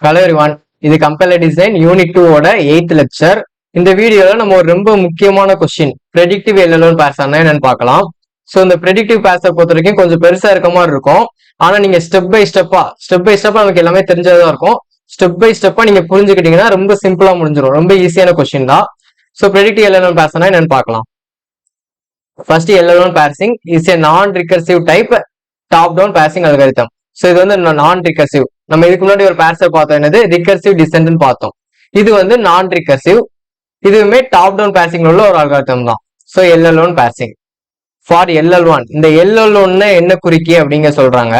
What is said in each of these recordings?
Hello everyone, இது compiler design unit 2 ஓட 8th lecture. இந்த வீடியோல நம்ம ஒரு ரொம்ப முக்கியமான கொஸ்டின் ப்ரெடிக்டிவ் எல்எல்எம் பேர்ஸ் என்னன்னு பார்க்கலாம். ஸோ இந்த ப்ரெடிக்டிவ் பேர்ஸை பொறுத்த வரைக்கும் கொஞ்சம் பெருசா இருக்க மாதிரி இருக்கும். ஆனா நீங்க ஸ்டெப் பை ஸ்டெப்பா நமக்கு எல்லாமே தெரிஞ்சதா இருக்கும். ஸ்டெப் பை ஸ்டெப்பா நீங்க புரிஞ்சுக்கிட்டீங்கன்னா ரொம்ப சிம்பிளா முடிஞ்சிடும். ரொம்ப ஈஸியான கொஸ்டின் தான். ஸோ ப்ரெடிக்டிவ் எல்எல்எம் பேர்ஸ் என்னன்னு பார்க்கலாம். First LLM parsing is a non recursive type top down parsing algorithm. So இது வந்து நான் ரிகர்சிவ். நம்ம இதுக்கு முன்னாடி ஒரு பேர்ஸை பார்த்தோம், என்னது ரிகர்சிவ் டிசென்ட் பார்த்தோம். இது வந்து நான் ரிகர்சிவ். இதுவுமே டாப் டவுன் பேர்சிங்ல உள்ள ஒரு அல்காரிதம் தான். So LL one parsing for LL one. இந்த எல்எல்1 என்ன குறிக்கி அப்படிங்க சொல்றாங்க.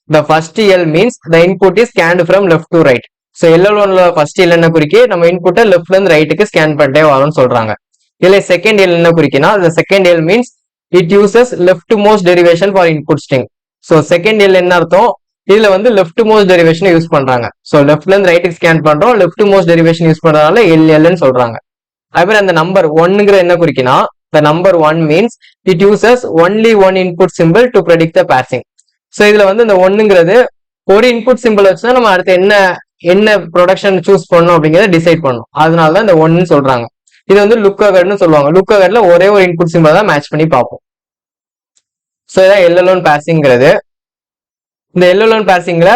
The first L means the input is scanned from left to right. So எல்எல்1ல ஃபர்ஸ்ட் எல் என்ன குறிக்கி, நம்ம இன்புட்டை லெஃப்ட்ல இருந்து ரைட்டுக்கு ஸ்கேன் பண்ணிட்டே வரும்னு சொல்றாங்க. இதுல செகண்ட் எல் என்ன குறிக்கினா, the second L means it uses leftmost derivation for input string. So second L என்ன அர்த்தம், இதுல வந்து leftmost derivation யூஸ் பண்றாங்க. So leftல இருந்து ரைட்டுக்கு ஸ்கேன் பண்றோம், leftmost derivation யூஸ் பண்றதால LLன்னு சொல்றாங்க. அதுவே அந்த நம்பர் 1ங்கிற என்ன குறிக்கினா, the number 1 means it uses only one input symbol to predict the passing. So இதுல வந்து இந்த 1ங்கிறது ஒரு இன்புட் சிம்பிள் வச்சுதான் நம்ம அடுத்து என்ன ப்ரொடக்ஷன் சூஸ் பண்ணணும் அப்படிங்கறத டிசைட் பண்ணணும். அதனாலதான் இந்த 1 சொல்றாங்க. இது வந்து லுக் அவேர்ட்னு சொல்லுவாங்க. லுக் அவேர்ட்ல ஒரே ஒரு இன்புட் சிம்பிள் தான் மேட்ச் பண்ணி பார்ப்போம். ஸோ இதான் எல்எல்1 பேர்சிங்கிறது. இந்த எல்எல்1 பேர்சிங்ல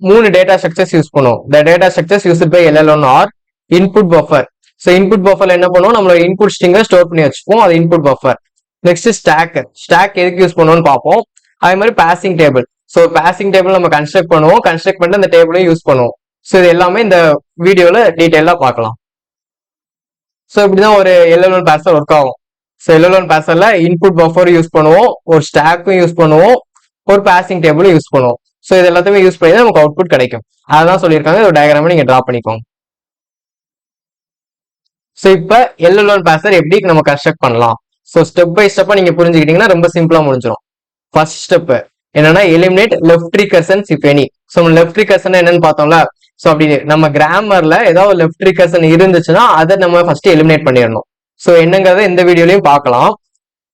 3 டேட்டா ஸ்ட்ரக்சர்ஸ் யூஸ் பண்ணுவோம். The data structures used by LL one are input buffer. So input பஃபர்ல என்ன பண்ணுவோம், நம்மளோட இன்புட் ஸ்ட்ரிங்கை ஸ்டோர் பண்ணி வச்சுப்போம், அது இன்புட் பஃபர். நெக்ஸ்ட் ஸ்டாக் எதுக்கு யூஸ் பண்ணுவோம்னு பார்ப்போம். அதே மாதிரி parsing table. So parsing table நம்ம கன்ஸ்ட்ரக்ட் பண்ணுவோம், கன்ஸ்ட்ரக்ட் பண்ணிட்டு அந்த டேபிளையும் யூஸ் பண்ணுவோம். ஸோ இது எல்லாமே இந்த வீடியோல டீட்டெயிலா பார்க்கலாம். ஸோ இப்படிதான் ஒரு எல்எல்1 பேர்சர் ஒர்க் ஆகும். ஸோ எல்எல்1 பேர்சர்ல இன்புட் பஃபர் யூஸ் பண்ணுவோம், ஒரு ஸ்டாக்கும் யூஸ் பண்ணுவோம், ஒரு பாசிங் டேபிளும் யூஸ் பண்ணுவோம். ஸோ இது எல்லாத்தையுமே யூஸ் பண்ணி தான் நமக்கு அவுட்புட் கிடைக்கும். அதான் சொல்லியிருக்காங்க. ஒரு டயக்ராமை நீங்க டிரா பண்ணிக்கோங்க. ஸோ இப்போ எல்எல்1 பேர்சர் எப்படி நம்ம கன்ஸ்ட்ரக்ட் பண்ணலாம். ஸோ ஸ்டெப் பை ஸ்டெப்பா நீங்க புரிஞ்சுக்கிட்டீங்கன்னா ரொம்ப சிம்பிளா முடிஞ்சிடும். ஃபர்ஸ்ட் ஸ்டெப் என்னன்னா eliminate left recursions if any. So left recursion என்னன்னு பார்த்தோம்ல. ஸோ அப்படி நம்ம கிராமர்ல ஏதாவது லெஃப்ட் ரிகர்சன் இருந்துச்சுன்னா அதை நம்ம ஃபர்ஸ்ட் எலிமினேட் பண்ணிடணும். ஸோ என்னங்கிறத இந்த வீடியோலையும் பார்க்கலாம்.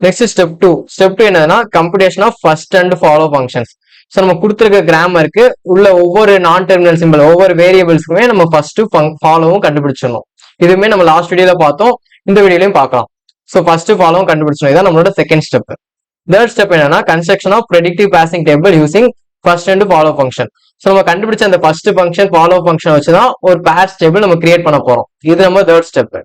Next step 2. ஸ்டெப் 2 என்னன்னா computation of first and follow functions. So நம்ம கொடுத்துருக்க கிராமருக்கு உள்ள ஒவ்வொரு நான் டெர்மினல் சிம்பிள், ஒவ்வொரு வேரியபிள்ஸ்க்குமே நம்ம ஃபர்ஸ்ட் ஃபாலோவும் கண்டுபிடிச்சிடணும். இதுவுமே நம்ம லாஸ்ட் வீடியோல பார்த்தோம், இந்த வீடியோலையும் பார்க்கலாம். ஸோ ஃபர்ஸ்ட் ஃபாலோவும் கண்டுபிடிச்சிடணும். இதான் நம்மளோட செகண்ட் ஸ்டெப். தேர்ட் ஸ்டெப் என்னன்னா construction of predictive parsing table using first and follow function. So நம்ம கண்டுபிடிச்ச அந்த ஃபர்ஸ்ட் ஃபங்க்ஷன் ஃபாலோ ஃபங்க்ஷன் வச்சுதான் ஒரு பேர்ஸ் டேபிள் நம்ம கிரியேட் பண்ண போறோம். இது நம்ம தேர்ட் ஸ்டெப்.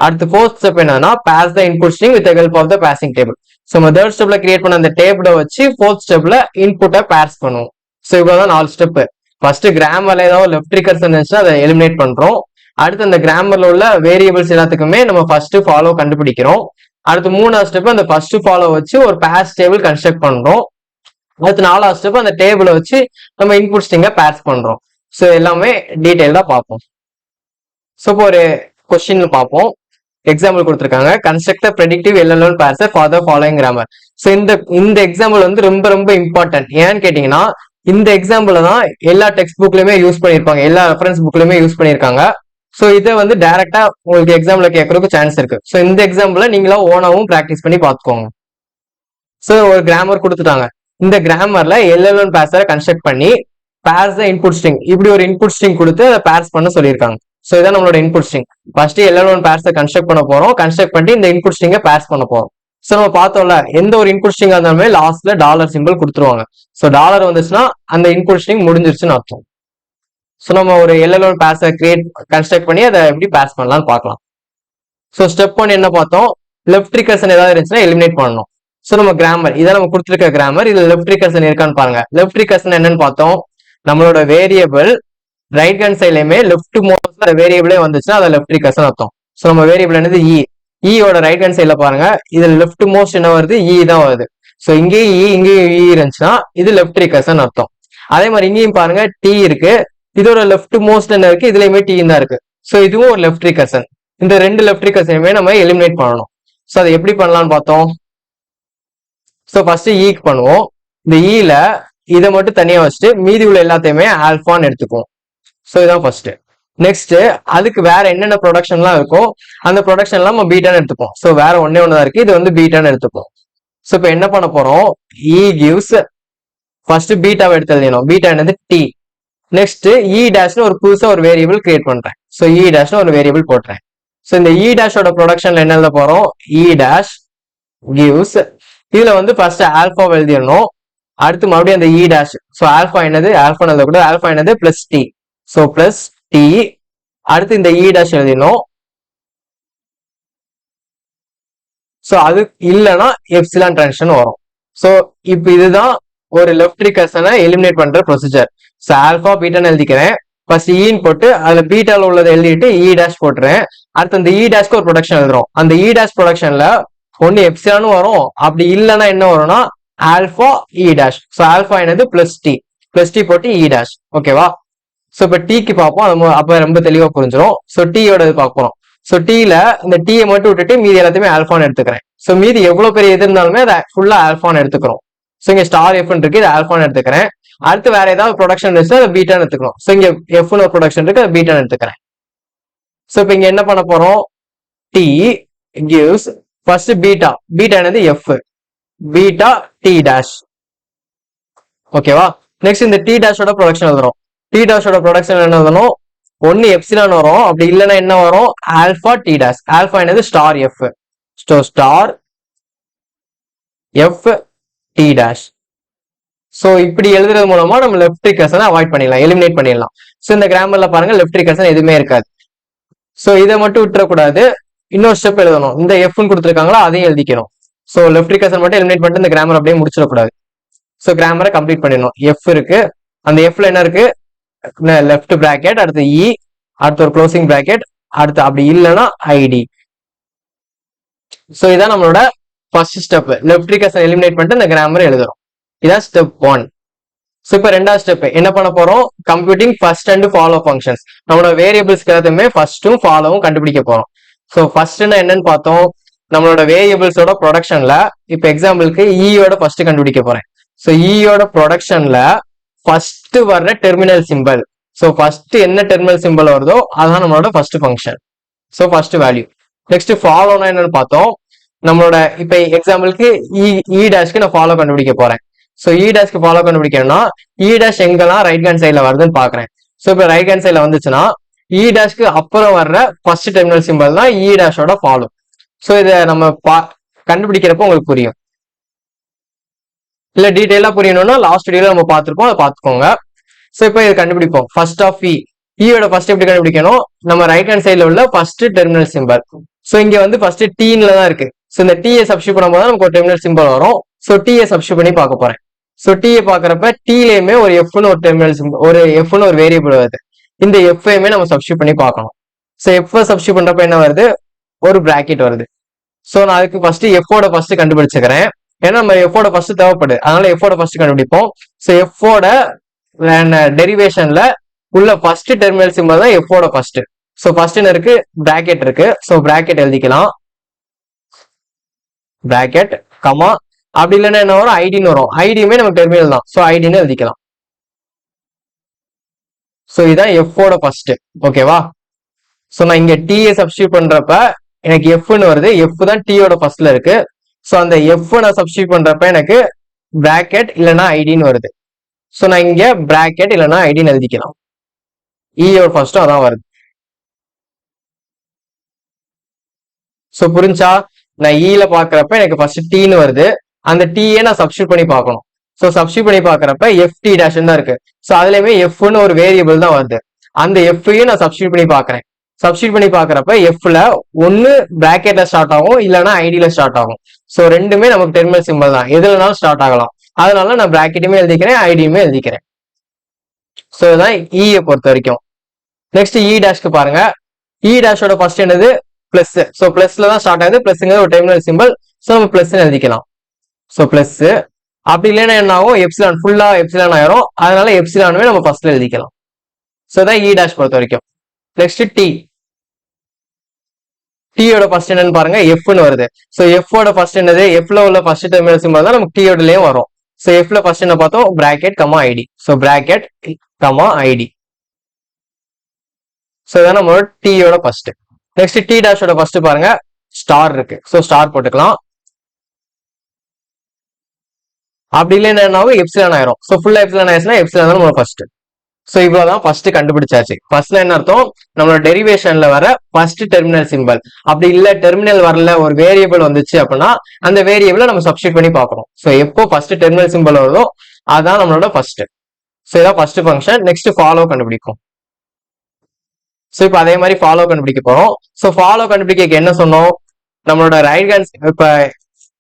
அடுத்து ஃபோர்த் ஸ்டெப் என்னன்னா pass the input string with help of the parsing table. So நம்ம தேர்ட் ஸ்டெப்ல கிரியேட் பண்ண அந்த டேபிளை வச்சு ஃபோர்த் ஸ்டெப்ல இன்புட்டை பேர்ஸ் பண்ணுவோம். ஸோ இவ்வளவுதான் 4 ஸ்டெப். ஃபர்ஸ்ட் கிராமர்ல ஏதாவது லெஃப்ட் ரிகர்சன் இருந்துச்சுன்னா அதை எலிமினேட் பண்றோம். அடுத்து அந்த கிராமர்ல உள்ள வேரியபிள்ஸ் எல்லாத்துக்குமே நம்ம ஃபர்ஸ்ட் ஃபாலோ கண்டுபிடிக்கிறோம். அடுத்து 3வது ஸ்டெப் அந்த ஃபர்ஸ்ட் ஃபாலோ வச்சு ஒரு பேர்ஸ் டேபிள் கன்ஸ்ட்ரக்ட் பண்றோம். அடுத்து 4வது ஸ்டெப் அந்த டேபிளை வச்சு நம்ம இன்புட் ஸ்ட்ரிங்கை பேர்ஸ் பண்றோம். ஸோ எல்லாமே டீடைல்டா பார்ப்போம். ஸோ இப்போ ஒரு கொஸ்டின் பார்ப்போம். எக்ஸாம்பிள் கொடுத்துருக்காங்க. Construct predictive LL one parser for the following grammar. So இந்த எக்ஸாம்பிள் வந்து ரொம்ப ரொம்ப இம்பார்ட்டன்ட். ஏன்னு கேட்டீங்கன்னா இந்த எக்ஸாம்பிள் தான் எல்லா டெக்ஸ்ட் புக்லயுமே யூஸ் பண்ணிருப்பாங்க, எல்லா ரெஃபரன்ஸ் புக்லயுமே யூஸ் பண்ணிருக்காங்க. ஸோ இதை வந்து டைரக்டா உங்களுக்கு எக்ஸாம்ல கேட்கறதுக்கு சான்ஸ் இருக்கு. ஸோ இந்த எக்ஸாம்பிள நீங்களா ஓனாவும் பிராக்டிஸ் பண்ணி பார்த்துக்கோங்க. ஸோ ஒரு கிராமர் கொடுத்துட்டாங்க. இந்த கிராமர்ல எல்எல்1 பேர்சரை கன்ஸ்ட்ரக்ட் பண்ணி பேர்ஸ் த இன்புட் ஸ்ட்ரிங், இப்படி ஒரு இன்புட் ஸ்ட்ரிங் கொடுத்து அதை பேர்ஸ் பண்ண சொல்லியிருக்காங்க. ஸோ இதான் நம்மளோட இன்புட் ஸ்ட்ரிங். ஃபர்ஸ்ட் எல்எல்1 பேர்ஸை கன்ஸ்ட்ரக்ட் பண்ண போறோம், கன்ஸ்ட்ரக்ட் பண்ணி இந்த இன்புட் ஸ்ட்ரிங்கை பேர்ஸ் பண்ண போறோம். ஸோ நம்ம பார்த்தோம்ல, எந்த ஒரு இன்புட் ஸ்ட்ரிங் இருந்தாலுமே லாஸ்ட்ல டாலர் சிம்பிள் கொடுத்துருவாங்க. ஸோ டாலர் வந்துச்சுன்னா அந்த இன்புட் ஸ்ட்ரிங் முடிஞ்சிருச்சுன்னு அர்த்தம். ஸோ நம்ம ஒரு எல்எல்1 பேர்ஸை கன்ஸ்ட்ரக்ட் பண்ணி அதை எப்படி பேர்ஸ் பண்ணலாம்னு பார்க்கலாம். ஸோ ஸ்டெப் 1 என்ன பார்த்தோம், லெஃப்ட் ரிகர்சன் ஏதாவது இருந்துச்சுன்னா எலிமினேட் பண்ணணும். ஸோ நம்ம கிராமர் இதான் நம்ம கொடுத்துருக்க கிராமர், இது லெஃப்ட் ரிகர்சன் இருக்கான்னு பாருங்க. லெஃப்ட் ரிகர்சன் என்னன்னு பார்த்தோம், நம்மளோட வேரியபிள் ரைட் ஹேண்ட் சைட்லயுமே லெஃப்ட் மோஸ்ட்ல வேரியபிளே வந்துச்சுன்னா அதை லெஃப்ட் ரிகர்சன் அர்த்தம். ஸோ நம்ம வேரியபிள் என்னது ஈயோட ரைட் ஹேண்ட் சைட்ல பாருங்க, இது லெஃப்ட் மோஸ்ட் என்ன வருது, தான் வருது. ஸோ இங்கேயும் இங்கேயும் இருந்துச்சுன்னா இது லெஃப்ட் ரிகர்சன் அர்த்தம். அதே மாதிரி இங்கேயும் பாருங்க டி இருக்கு, இதோட லெஃப்ட் மோஸ்ட் என்ன இருக்கு, இதுலயுமே டி தான் இருக்கு. ஸோ இதுவும் ஒரு லெஃப்ட் ரிகர்சன். இந்த 2 லெஃப்ட் ரிகர்சனுமே நம்ம எலிமினேட் பண்ணணும். ஸோ அதை எப்படி பண்ணலாம்னு பார்த்தோம். ஸோ ஃபர்ஸ்ட் ஈக்கு பண்ணுவோம். இந்த ஈல இதை மட்டும் தனியா வச்சுட்டு மீதி உள்ள எல்லாத்தையுமே ஆல்பான்னு எடுத்துக்குவோம். ஸோ இதான் ஃபர்ஸ்ட். நெக்ஸ்ட் அதுக்கு வேற என்னென்ன ப்ரொடக்ஷன்லாம் இருக்கோ அந்த ப்ரொடக்ஷன்லாம் நம்ம பீட்டான்னு எடுத்துப்போம். ஸோ வேற ஒன்னே ஒன்று தான் இருக்கு, இது வந்து பீட்டான்னு எடுத்துப்போம். ஸோ இப்போ என்ன பண்ண போறோம், இ கிவ்ஸ் ஃபர்ஸ்ட் பீட்டாவை எடுத்து எழுதினோம். பீட்டா என்னது டி. நெக்ஸ்ட் இ டேஷ்னு ஒரு புதுசா ஒரு வேரியபிள் கிரியேட் பண்றேன். ஸோ இ டேஷ்னு ஒரு வேரியபிள் போட்டுறேன். ஸோ இந்த இ டேஷோட ப்ரொடக்ஷன்ல என்ன எழுத போறோம்? இ டேஷ் கிவ்ஸ், இதுல வந்து ஃபர்ஸ்ட் ஆல்பா எழுதிடணும். அடுத்து மறுபடியும் அந்த இ டேஷ், ஸோ ஆல்பா என்னது, ஆல்பா எழுத கூட ஆல்பா என்னது plus T, so plus T. அடுத்து இந்த இ டேஷ் எழுதிடணும். ஸோ அது இல்லைன்னா எப்சிலான் ட்ரான்சிஷன் வரும். ஸோ இப்போ இதுதான் ஒரு லெஃப்ட் ரிகர்ஷனை எலிமினேட் பண்ற ப்ரொசீஜர். ஸோ ஆல்பா பீட்டான்னு எழுதிக்கிறேன். ஃபர்ஸ்ட் ஈன்னு போட்டு அதுல பீட்டால உள்ளதை எழுதிட்டு இ டேஷ் போட்டுறேன். அடுத்து அந்த இ டேஷ்க்கு ஒரு ப்ரொடக்ஷன் எழுதுறோம். அந்த இ டேஷ் ப்ரொடக்ஷன்ல ஒன்னு எப்சிலானும் வரும், அப்படி இல்லைன்னா என்ன வரும்னா ஆல்பா இ டேஷ். ஸோ ஆல்பா என்னது பிளஸ் டி போட்டு இ டேஷ். ஓகேவா? ஸோ இப்போ டீக்கு பார்ப்போம், அப்ப ரொம்ப தெளிவா புரிஞ்சிடும். ஸோ டீயோட இது பார்ப்போம். ஸோ டீல இந்த டீயை மட்டும் விட்டுட்டு மீதி எல்லாத்தையுமே ஆல்பான்னு எடுத்துக்கிறேன். ஸோ மீதி எவ்வளவு பெரிய எது இருந்தாலுமே அதை ஃபுல்லா ஆல்பான்னு எடுத்துக்கிறோம். ஸோ இங்க ஸ்டார் எஃப் இருக்கு, இது ஆல்பான்னு எடுத்துக்கிறேன். அடுத்து வேற ஏதாவது ப்ரொடக்ஷன் இருந்துச்சு அதை பீட்டான்னு எடுத்துக்கணும். ஸோ இங்க எஃப்னு ஒரு ப்ரொடக்ஷன் இருக்கு, அதை பீட்டான்னு எடுத்துக்கிறேன். ஸோ இப்போ இங்க என்ன பண்ண போறோம்? டி கிவ்ஸ் ஃபர்ஸ்ட் பீட்டா என்னது எஃப், பீட்டா டி டேஷ். ஓகேவா? நெக்ஸ்ட் இந்த டி டேஷோட ப்ரொடக்ஷன் எழுதுறோம். டி டேஷோட ப்ரொடக்ஷன் என்ன எழுதணும்? ஒன்னு எப்சிலான் வரும், அப்படி இல்லைன்னா என்ன வரும்? Alpha T dash. ஆல்பா என்னது star F, star F T dash. So இப்படி எழுதுறது மூலமா நம்ம லெஃப்ட் ரிகர்ஷனை அவாய்ட் பண்ணிடலாம், எலிமினேட் பண்ணிடலாம். சோ இந்த கிராமர்ல பாருங்க லெஃப்ட் ரிகர்ஷன் எதுவுமே இருக்காது. சோ இதை மட்டும் விட்டுறக்கூடாது, இன்னொரு ஸ்டெப் எழுதணும். இந்த எஃப்னு கொடுத்துருக்காங்களா அதையும் எழுதிக்கணும். சோ லெஃப்ட் ரிகர்ஷன் மட்டும் எலிமினேட் பண்ணிட்டு இந்த கிராமர் அப்படியே முடிச்சிடக்கூடாது. சோ கிராமரை கம்ப்ளீட் பண்ணிடணும். எஃப் இருக்கு, அந்த எஃப்ல என்ன இருக்கு? லெஃப்ட் பிராக்கெட், அடுத்து இ, அடுத்து ஒரு க்ளோசிங் பிராக்கெட், அடுத்து அப்படி இல்லைன்னா ஐடி. சோ இதான் நம்மளோட first step. Left recursion eliminate பண்ணிட்டு இந்த கிராமர் எழுதுறோம். இதான் ஸ்டெப் 1. சோ இப்போ ரெண்டாவது ஸ்டெப் என்ன பண்ண போறோம்? Computing first and follow functions. நம்மளோட வேரியபிள்ஸ்க்கு எல்லாத்தையுமே ஃபர்ஸ்ட்டும் ஃபாலோவும் கண்டுபிடிக்க போறோம். சோ ஃபர்ஸ்ட்னா என்னன்னு பார்த்தோம், நம்மளோட வேரியபிள்ஸோட ப்ரொடக்ஷன்ல இப்போ எக்ஸாம்பிளுக்கு ஈயோட ஃபர்ஸ்ட் கண்டுபிடிக்க போறேன். ஸோ ஈயோட ப்ரொடக்ஷன்ல ஃபர்ஸ்ட் வர்ற டெர்மினல் சிம்பிள். ஸோ ஃபர்ஸ்ட் என்ன டெர்மினல் சிம்பிள் வருதோ அதான் நம்மளோட first function. So first value. Next ஃபாலோனா என்னன்னு பார்த்தோம். நம்மளோட இப்போ எக்ஸாம்பிளுக்கு இ டேஷ்க்கு நான் ஃபாலோ கண்டுபிடிக்க போறேன். ஸோ இ டேஷ்க்கு ஃபாலோ கண்டுபிடிக்கணும்னா இ டேஷ் எங்கெல்லாம் ரைட் ஹேண்ட் சைட்ல வருதுன்னு பாக்குறேன். ஸோ இப்போ ரைட் ஹேண்ட் சைட்ல வந்துச்சுன்னா இ டேஷ்க்கு அப்புறம் வர்ற ஃபர்ஸ்ட் டெர்மினல் சிம்பிள் தான் இ டேஷோட ஃபாலோ. ஸோ இதை நம்ம கண்டுபிடிக்கிறப்ப உங்களுக்கு புரியும். இல்ல டீடைலா புரியணும்னா லாஸ்ட் வீடியோல நம்ம பார்த்திருப்போம், அதை பார்த்துக்கோங்க. ஸோ இப்போ இது கண்டுபிடிப்போம். ஃபர்ஸ்ட் ஆஃப் ஈயோட ஃபர்ஸ்ட் எப்படி கண்டுபிடிக்கணும்? நம்ம ரைட் ஹேண்ட் சைட்ல உள்ள ஃபர்ஸ்ட் டெர்மினல் சிம்பிள். ஸோ இங்க வந்து ஃபர்ஸ்ட் டீன்ல தான் இருக்கு. ஸோ இந்த டீயை சப்ஸ்டியூட் பண்ணும்போது நமக்கு ஒரு டெர்மினல் சிம்பிள் வரும். ஸோ டீயை சப்ஸ்டியூட் பண்ணி பார்க்க போறேன். ஸோ டீயை பாக்குறப்ப டீலயுமே ஒரு எஃப்னு ஒரு டெர்மினல் சிம்பிள், ஒரு எஃப்னு ஒரு வேரியபிள் வருது. இந்த எஃப்ஐயுமே நம்ம சப்ஸ்டியூட் பண்ணி பார்க்கணும். ஸோ எஃப் சப்ஸ்டியூட் பண்றப்ப என்ன வருது? ஒரு பிராக்கெட் வருது. ஸோ நான் அதுக்கு ஃபர்ஸ்ட் எஃபோட ஃபர்ஸ்ட் கண்டுபிடிச்சுக்கிறேன். ஏன்னா நம்ம எஃபோட ஃபர்ஸ்ட் தேவைப்படுது, அதனால எஃபோட ஃபர்ஸ்ட் கண்டுபிடிப்போம். ஸோ எஃபோட டெரிவேஷன்ல உள்ள ஃபர்ஸ்ட் டெர்மினல் சிம்பிள் தான் எஃபோட ஃபர்ஸ்ட். ஸோ ஃபர்ஸ்ட் என்ன இருக்கு? பிராக்கெட் இருக்கு. ஸோ பிராக்கெட் எழுதிக்கலாம், பிராக்கெட் கமா. அப்படி இல்லைன்னா என்ன வரும்? ஐடின்னு வரும். ஐடியுமே நமக்கு டெர்மினல் தான், ஸோ ஐடின்னு எழுதிக்கலாம். ஸோ இதான் எஃபோட ஃபர்ஸ்ட். ஓகேவா? ஸோ நான் இங்க டிஏ சப்ஸ்டியூட் பண்றப்ப எனக்கு எஃப்னு வருது. எஃப் தான் டீயோட ஃபர்ஸ்ட்ல இருக்கு. ஸோ அந்த எஃப் நான் சப்ஸ்டியூட் பண்றப்ப எனக்கு பிராக்கெட் இல்லைன்னா ஐடின்னு வருது. ஸோ நான் இங்க பிராக்கெட் இல்லைன்னா ஐடின்னு எழுதிக்கலாம். ஈயோட ஃபர்ஸ்டும் அதான் வருது. ஸோ புரிஞ்சா? நான் ஈல பாக்குறப்ப எனக்கு ஃபர்ஸ்ட் டீன்னு வருது. அந்த டீயே நான் சப்ஸ்டியூட் பண்ணி பார்க்கணும். ஸோ சப்ஸ்டியூட் பண்ணி பாக்குறப்ப எஃப் டி டேஷ் தான் இருக்கு. ஸோ அதுலயுமே எஃப்னு ஒரு வேரியபிள் தான் வருது. அந்த எஃப்ஐயும் நான் சப்ஸ்டியூட் பண்ணி பாக்குறேன். சப்ஸ்டியூட் பண்ணி பாக்குறப்ப எஃப்ல ஒன்னு பிராக்கெட்ல ஸ்டார்ட் ஆகும், இல்லைன்னா ஐடியில ஸ்டார்ட் ஆகும். ஸோ ரெண்டுமே நமக்கு டெர்மினல் சிம்பிள் தான், எதுலனாலும் ஸ்டார்ட் ஆகலாம். அதனால நான் பிராக்கெட்டுமே எழுதிக்கிறேன், ஐடியுமே எழுதிக்கிறேன். ஸோ இதுதான் இயை பொறுத்த வரைக்கும். நெக்ஸ்ட் இ டேஷ்க்கு பாருங்க. இ டேஷோட ஃபர்ஸ்ட் என்னது? பிளஸ். ஸோ பிளஸ்ல தான் ஸ்டார்ட் ஆகுது. பிளஸ்ங்கிற ஒரு டெர்மினல் சிம்பிள். ஸோ நம்ம பிளஸ் எழுதிக்கலாம். So plus. அப்படி இல்லைன்னா என்ன ஆகும்? எப்சிலான் ஃபுல்லா எப்சிலான் ஆயிரும். அதனால எப்சிலானுமே நம்ம ஃபர்ஸ்ட்ல எழுதிக்கலாம். ஸோ தான் இ டேஷ் பொறுத்த வரைக்கும். Next D. டீயோட ஃபர்ஸ்ட் என்னன்னு பாருங்க, எஃப்னு வருது. ஸோ எஃபோட ஃபர்ஸ்ட் என்னது? எஃப்ல உள்ள ஃபர்ஸ்ட் டெர்மினல் சிம்பிள் தான் நமக்கு டீயோடலயும் வரும். ஸோ எஃப்ல ஃபர்ஸ்ட் என்ன பார்த்தோம்? Bracket comma ID. So bracket comma ID. So இதான் நம்மளோட டீயோட ஃபர்ஸ்ட். நெக்ஸ்ட் டி டேஷோட ஃபர்ஸ்ட் பாருங்க, ஸ்டார் இருக்கு. ஸோ ஸ்டார் போட்டுக்கலாம். அப்படி இல்லைன்னா என்ன ஆகும்? எப்சிலான் ஆயிரும். ஸோ ஃபுல்லா எப்சிலான் ஆயிடுச்சுன்னா எப்சிலான் தான் நம்மளோட ஃபர்ஸ்ட். சோ இவ்வளவுதான் ஃபர்ஸ்ட் கண்டுபிடிச்சாச்சு. ஃபர்ஸ்ட்ல என்ன அர்த்தம், நம்மளோட டெரிவேஷன்ல வர ஃபர்ஸ்ட் டெர்மினல் சிம்பிள். அப்படி இல்ல டெர்மினல் வரல, ஒரு வேரியபிள் வந்துச்சு அப்படின்னா அந்த வேரியபிளை நம்ம சப்ஸ்டிட் பண்ணி பார்க்கணும். சோ எப்போ ஃபர்ஸ்ட் டெர்மினல் சிம்பிள் வருதோ அதான் நம்மளோட ஃபர்ஸ்ட். சோ இதான் ஃபர்ஸ்ட் ஃபங்க்ஷன். நெக்ஸ்ட் ஃபாலோ கண்டுபிடிக்கும். சோ இப்போ அதே மாதிரி ஃபாலோ கண்டுபிடிக்க போறோம். சோ ஃபாலோ கண்டுபிடிக்க என்ன சொன்னோம், நம்மளோட ரைட் ஹேண்ட் இப்ப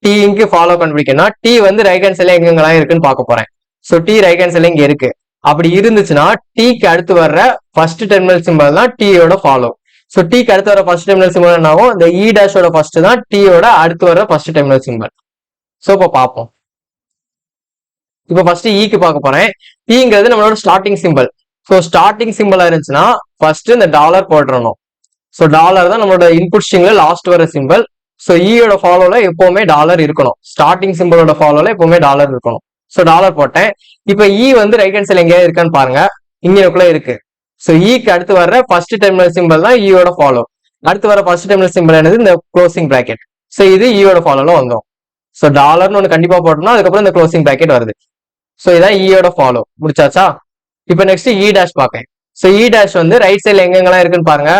டி இங்கு ஃபாலோ கண்டுபிடிக்கணும்னா டி வந்து ரைட் ஹேண்ட் சைட்ல எங்கெங்கெல்லாம் இருக்குன்னு பார்க்க போறேன். சோ டி ரைட் ஹேண்ட் சைட்ல இங்க இருக்கு. அப்படி இருந்துச்சுன்னா டீக்கு அடுத்து வர்ற ஃபர்ஸ்ட் டெர்மினல் சிம்பிள் தான் டீயோட ஃபாலோ. சோ டீக்கு அடுத்து வர ஃபர்ஸ்ட் டெர்மினல் சிம்பிள் என்ன ஆகும், இந்த இ டேஷோட ஃபர்ஸ்ட் தான் டீயோட அடுத்து வர ஃபர்ஸ்ட் டெர்மினல் சிம்பிள். சோ இப்போ பார்ப்போம். இப்போ ஃபர்ஸ்ட் ஈக்கு பார்க்க போறேன். ஈங்கிறது நம்மளோட ஸ்டார்டிங் சிம்பிள். ஸோ ஸ்டார்டிங் சிம்பிளா இருந்துச்சுன்னா ஃபர்ஸ்ட் இந்த டாலர் போட்டுறணும். ஸோ டாலர் தான் நம்மளோட இன்புட் ஸ்ட்ரிங்ல லாஸ்ட் வர சிம்பிள். ஸோ ஈயோட ஃபாலோல எப்பவுமே டாலர் இருக்கணும். ஸ்டார்டிங் சிம்பிளோட ஃபாலோல எப்பவுமே டாலர் இருக்கணும். ஸோ டாலர் போட்டேன். இப்போ இ வந்து ரைட் ஹேண்ட் சைட்ல எங்கேயா இருக்கான்னு பாருங்க, இங்கக்குள்ள இருக்கு. ஸோ ஈக்கு அடுத்து வர்ற ஃபர்ஸ்ட் டெர்மினல் சிம்பிள் தான் ஈயோட ஃபாலோ. அடுத்து வர ஃபர்ஸ்ட் டெர்மினல் சிம்பிள் என்னது, இந்த க்ளோசிங் பிராக்கெட். ஸோ இது ஈயோட ஃபாலோல வந்தோம். ஸோ டாலர்னு ஒன்று கண்டிப்பா போட்டோம்னா அதுக்கப்புறம் இந்த க்ளோசிங் பிராக்கெட் வருது. ஸோ இதான் ஈயோட ஃபாலோ. முடிச்சாச்சா? இப்போ நெக்ஸ்ட் இ டேஷ் பார்க்கேன். ஸோ இ டேஷ் வந்து ரைட் சைட்ல எங்கெங்கெல்லாம் இருக்குன்னு பாருங்க,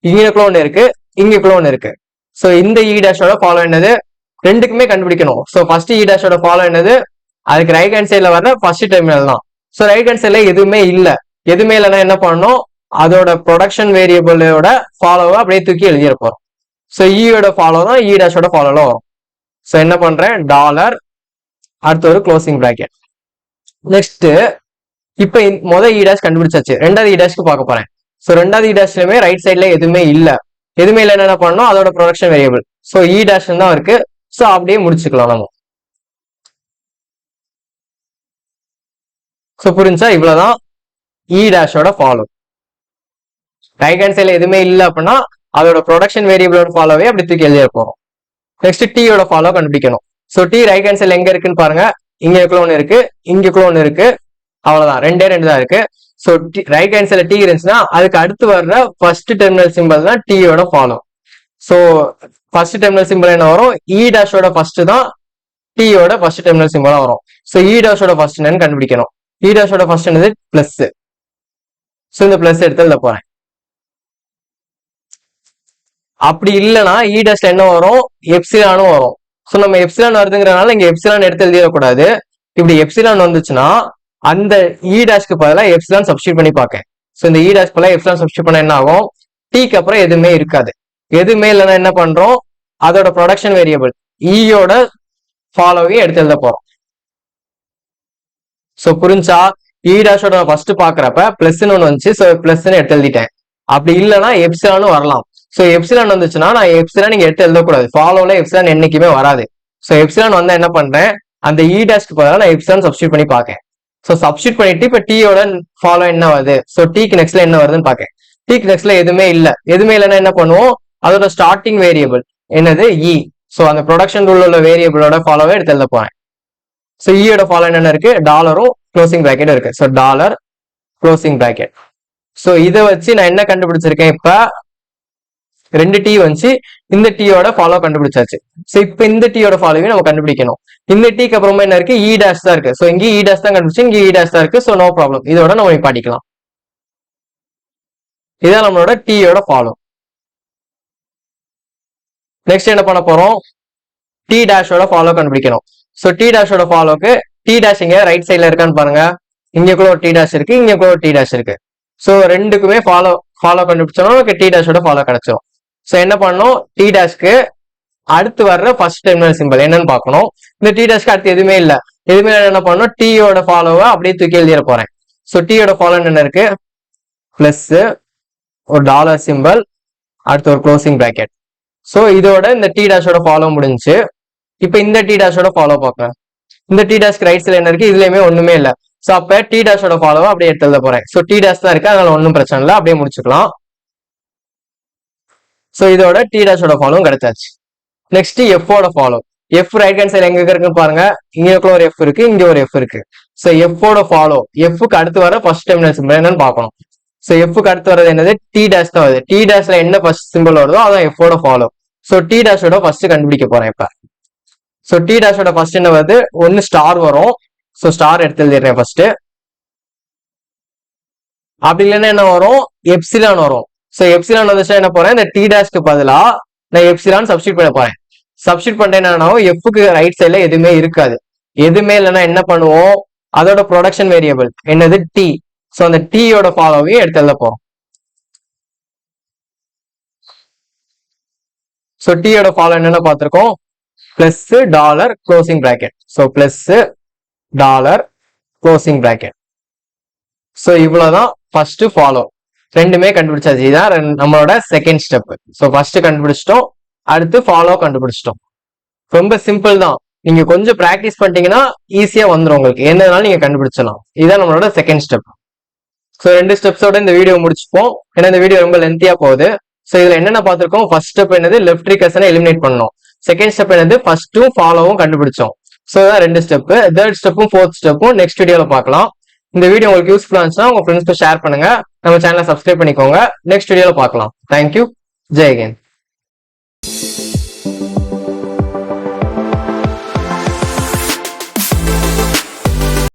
இங்கக்குள்ள ஒன்று இருக்கு, இங்கக்குள்ள ஒன்று இருக்கு. ஸோ இந்த இ டேஷோட ஃபாலோ என்னது, ரெண்டுக்குமே கண்டுபிடிக்கணும். ஸோ ஃபர்ஸ்ட் இ டேஷோட ஃபாலோ என்னது, அதுக்கு ரைட் ஹேண்ட் சைட்ல வர ஃபர்ஸ்ட் டெர்மினல் தான். ஸோ ரைட் ஹேண்ட் சைட்ல எதுவுமே இல்லை. எதுவுமே இல்லைன்னா என்ன பண்ணணும், அதோட ப்ரொடக்ஷன் வேரியபிளோட ஃபாலோவை அப்படியே தூக்கி எழுதிட போறோம். ஸோ ஈயோட ஃபாலோ தான் இ டேஷோட ஃபாலோல வரும். ஸோ என்ன பண்றேன், டாலர் அடுத்து ஒரு க்ளோசிங் பிராக்கெட். நெக்ஸ்ட் இப்ப முதல் இ டேஷ் கண்டுபிடிச்சாச்சு. ரெண்டாவது இ டேஷ்க்கு பார்க்க போறேன். ஸோ ரெண்டாவது இ டேஷ்லயுமே ரைட் சைட்ல எதுவுமே இல்ல. எதுவுமே இல்லைன்னு என்ன பண்ணணும், அதோட ப்ரொடக்ஷன் வேரியபிள். ஸோ இ டேஷ் தான் இருக்கு. ஸோ அப்படியே முடிச்சுக்கலாம் நம்ம. ஸோ புரிஞ்சா, இவ்வளவுதான் இ டேஷோட ஃபாலோ. ரைட் ஹேண்ட் சைட்ல எதுவுமே இல்லை அப்படின்னா அதோட ப்ரொடக்ஷன் வேரியபிளோட ஃபாலோவே அப்படி தூக்கி எழுதிட போறோம். நெக்ஸ்ட் டீயோட ஃபாலோ கண்டுபிடிக்கணும். ஸோ டி ரைட் ஹேண்ட் சைட்ல எங்க இருக்குன்னு பாருங்க, இங்கக்குள்ள ஒன்று இருக்கு, இங்கக்குள்ள ஒன்று இருக்கு. அவ்வளவுதான், ரெண்டே ரெண்டு தான் இருக்கு. ஸோ ரைட் ஹேண்ட் சைட்ல டி இருந்துச்சுன்னா அதுக்கு அடுத்து வர்ற ஃபர்ஸ்ட் டெர்மினல் சிம்பிள் தான் டீயோட follow. So first terminal simple என்ன வரும், இ டேஷோட ஃபர்ஸ்ட் தான் டீயோட ஃபர்ஸ்ட் டெர்மினல் சிம்பிளா வரும். ஸோ இ டேஷோட ஃபர்ஸ்ட் என்னன்னு கண்டுபிடிக்கணும். இ டேஷோட ஃபர்ஸ்ட் என்னது, பிளஸ். ஸோ இந்த பிளஸ் எடுத்து எழுத போறேன். அப்படி இல்லைன்னா இ டேஷ்ல என்ன வரும், எப்சிலானும் வரும். ஸோ நம்ம எப்சிலான் வருதுங்கிறதுனால இங்க எப்சிலான் எடுத்து எழுதிடக்கூடாது. இப்படி எப்சிலான் வந்துச்சுன்னா அந்த இ டேஷ்க்கு பதிலாக எப்சிலான் சப்ஸ்டியூட் பண்ணி பார்க்க. ஸோ இந்த இ டேஷ்க்கு பதிலாக எப்சிலான் சப்ஸ்டியூட் பண்ண என்ன ஆகும், டீக்கு அப்புறம் எதுவுமே இருக்காது. எதுவுமே இல்லைன்னா என்ன பண்றோம், அதோட ப்ரொடக்ஷன் வேரியபிள் ஈயோட ஃபாலோவையும் எடுத்து எழுத போறோம். ஸோ புரிஞ்சா, இ டேஷோட ஃபர்ஸ்ட் பாக்குறப்ப பிளஸ்ன்னு ஒன்று வந்துச்சு. ஸோ பிளஸ்ன்னு எடுத்து எழுதிட்டேன். அப்படி இல்லைன்னா எப்சிலானும் வரலாம். ஸோ எப்சிலான் வந்துச்சுன்னா நான் எப்சிலான் நீங்க எடுத்து எழுதக்கூடாது. ஃபாலோல எப்சிலான் என்னைக்குமே வராது. ஸோ எப்சிலான் வந்தா என்ன பண்றேன், அந்த இ டேஷ்க்கு பதிலாக நான் எப்சிலான் சப்ஸ்டியூட் பண்ணி பார்க்கேன். ஸோ சப்ஸ்டியூட் பண்ணிட்டு இப்ப டீயோட ஃபாலோ என்ன வருது, ஸோ டீக்கு நெக்ஸ்ட்ல என்ன வருதுன்னு பார்க்கேன். டீக்கு நெக்ஸ்ட்ல எதுவுமே இல்லை. எதுவுமே இல்லைன்னா என்ன பண்ணுவோம், அதோட ஸ்டார்டிங் வேரியபிள் என்னது, இ. ஸோ அந்த ப்ரொடக்ஷன் ரூல் உள்ள வேரியபிளோட ஃபாலோவை எடுத்து எழுத போறேன். ஸோ ஈயோட ஃபாலோ என்னென்ன இருக்கு, டாலரும் க்ளோசிங் பிராக்கெட் இருக்கு. So dollar closing bracket. So இதை வச்சு நான் என்ன கண்டுபிடிச்சிருக்கேன், இப்ப ரெண்டு டி வந்துச்சு, இந்த டீயோட ஃபாலோ கண்டுபிடிச்சாச்சு. ஸோ இப்போ இந்த டீயோட ஃபாலோவையும் நம்ம கண்டுபிடிக்கணும். இந்த டீக்கு அப்புறமா என்ன இருக்கு, இ டேஷ் தான் இருக்கு. ஸோ இங்கே இ டேஷ் தான் கண்டுபிடிச்சு, இங்கே இ டேஷ் தான் இருக்கு. ஸோ நோ ப்ராப்ளம், இதோட நம்ம நிப்பாட்டிக்கலாம். இதான் நம்மளோட டீயோட ஃபாலோ. நெக்ஸ்ட் என்ன பண்ண போறோம், டி டேஷோட ஃபாலோ கண்டுபிடிக்கணும். ஸோ டி டேஷோட ஃபாலோக்கு டி டேஷ் இங்க ரைட் சைட்ல இருக்கான்னு பாருங்க, இங்கக்குள்ள ஒரு டி டேஷ் இருக்கு, இங்கக்குள்ள ஒரு டி டேஷ் இருக்கு. ஸோ ரெண்டுக்குமே ஃபாலோ கண்டுபிடிச்சோம்னா நமக்கு டி டேஷோட ஃபாலோ கிடைச்சிடும். ஸோ என்ன பண்ணணும், டி டேஷ்க்கு அடுத்து வர்ற ஃபர்ஸ்ட் டெர்மினல் சிம்பிள் என்னன்னு பார்க்கணும். இந்த டி டேஷ்க்கு அடுத்து எதுவுமே இல்லை. எதுவுமே என்ன பண்ணணும், டீயோட ஃபாலோவை அப்படியே தூக்கி எழுதிட போறேன். ஸோ டீயோட ஃபாலோ என்ன இருக்கு, பிளஸ் ஒரு டாலர் சிம்பிள் அடுத்து ஒரு க்ளோசிங் பிராக்கெட். ஸோ இதோட இந்த டி டேஷோட ஃபாலோ முடிஞ்சு. இப்போ இந்த டி டேஷோட ஃபாலோ பார்க்கலாம். இந்த டி டேஷ்க்கு ரைட் சைட்ல என்ன இருக்கு, இதுலயுமே ஒண்ணுமே இல்லை. ஸோ அப்ப டி டேஷோட ஃபாலோவை அப்படியே எடுத்து எழுத போறேன். ஸோ டி டேஷ் தான் இருக்கு, அதனால ஒன்றும் பிரச்சனை இல்லை, அப்படியே முடிச்சுக்கலாம். ஸோ இதோட டி டேஷோட ஃபாலோவும் கிடைச்சாச்சு. நெக்ஸ்ட் எஃபோட follow. F right hand side எங்க இருக்குன்னு பாருங்க, இங்கக்குள்ள ஒரு எஃப் இருக்கு, இங்க ஒரு எஃப் இருக்கு. ஸோ எஃபோட ஃபாலோ, எஃப்க்கு அடுத்து வர ஃபர்ஸ்ட் டெர்மினல் சிம்பிள் என்னன்னு பார்க்கணும். ஸோ எஃப்க்கு அடுத்து வரது என்னது, டி டேஷ் தான் வருது. டி டேஷ்ல என்ன ஃபர்ஸ்ட் சிம்பிள் வருதோ அதான் எஃபோட ஃபாலோ. ஸோ டி டேஷோட ஃபர்ஸ்ட் கண்டுபிடிக்க போறேன் இப்ப. ஸோ டி டேஷோட ஃபர்ஸ்ட் என்ன வருது, ஒன்னு ஸ்டார் வரும். ஸோ ஸ்டார் எடுத்து எழுதிடுறேன் ஃபர்ஸ்ட். அப்படி இல்லைன்னா என்ன வரும், எப்சிலான் வரும். ஸோ எப்சிலான் வந்துச்சுன்னா என்ன போறேன், இந்த டி டேஷ்க்கு பதிலா நான் எப்சிலான் சப்ஸ்டிட் பண்ண போறேன். சப்ஸ்டிட் பண்ணிட்டேன் என்ன, எஃப்க்கு ரைட் சைட்ல எதுவுமே இருக்காது. எதுவுமே இல்லைன்னா என்ன பண்ணுவோம், அதோட ப்ரொடக்ஷன் வேரியபிள் என்னது, டி. ஸோ அந்த டீயோட ஃபாலோவையும் எடுத்து எழுத போறோம். ஸோ டீயோட ஃபாலோ என்னென்ன பார்த்திருக்கோம், plus dollar closing bracket. So plus dollar closing bracket. So இவ்வளவுதான் ஃபர்ஸ்ட் ஃபாலோ. ரெண்டுமே கண்டுபிடிச்சாச்சு. இதான் நம்மளோட செகண்ட் ஸ்டெப். ஸோ ஃபர்ஸ்ட் கண்டுபிடிச்சிட்டோம், அடுத்து ஃபாலோ கண்டுபிடிச்சிட்டோம். ரொம்ப சிம்பிள் தான். நீங்க கொஞ்சம் பிராக்டிஸ் பண்ணிட்டீங்கன்னா ஈஸியா வந்துடும் உங்களுக்கு. என்னதுனாலும் நீங்க கண்டுபிடிச்சலாம். இதுதான் நம்மளோட செகண்ட் ஸ்டெப். ஸோ 2 ஸ்டெப்ஸோட இந்த வீடியோ முடிச்சுப்போம். ஏன்னா இந்த வீடியோ ரொம்ப லென்த்தியா போகுது. ஸோ இதுல என்னென்ன பார்த்திருக்கோம், ஃபர்ஸ்ட் ஸ்டெப் என்னது, லெஃப்ட் ரீகர்சனை எலிமினேட் பண்ணணும். செகண்ட் ஸ்டெப் என்னது, ஃபர்ஸ்ட்டும் ஃபாலோவும் கண்டுபிடிச்சோம். ஸோ இதான் 2 ஸ்டெப். தேர்ட் ஸ்டெப்பும் ஃபோர்த் ஸ்டெப்பும் நெக்ஸ்ட் வீடியோல பார்க்கலாம். இந்த வீடியோ உங்களுக்கு யூஸ்ஃபுல்லா இருந்துச்சுன்னா உங்க ஃப்ரெண்ட்ஸ்க்கு ஷேர் பண்ணுங்க. நம்ம சேனலை சப்ஸ்கிரைப் பண்ணிக்கோங்க. நெக்ஸ்ட் வீடியோல பார்க்கலாம். தேங்க்யூ. ஜெய் ஹிந்த்.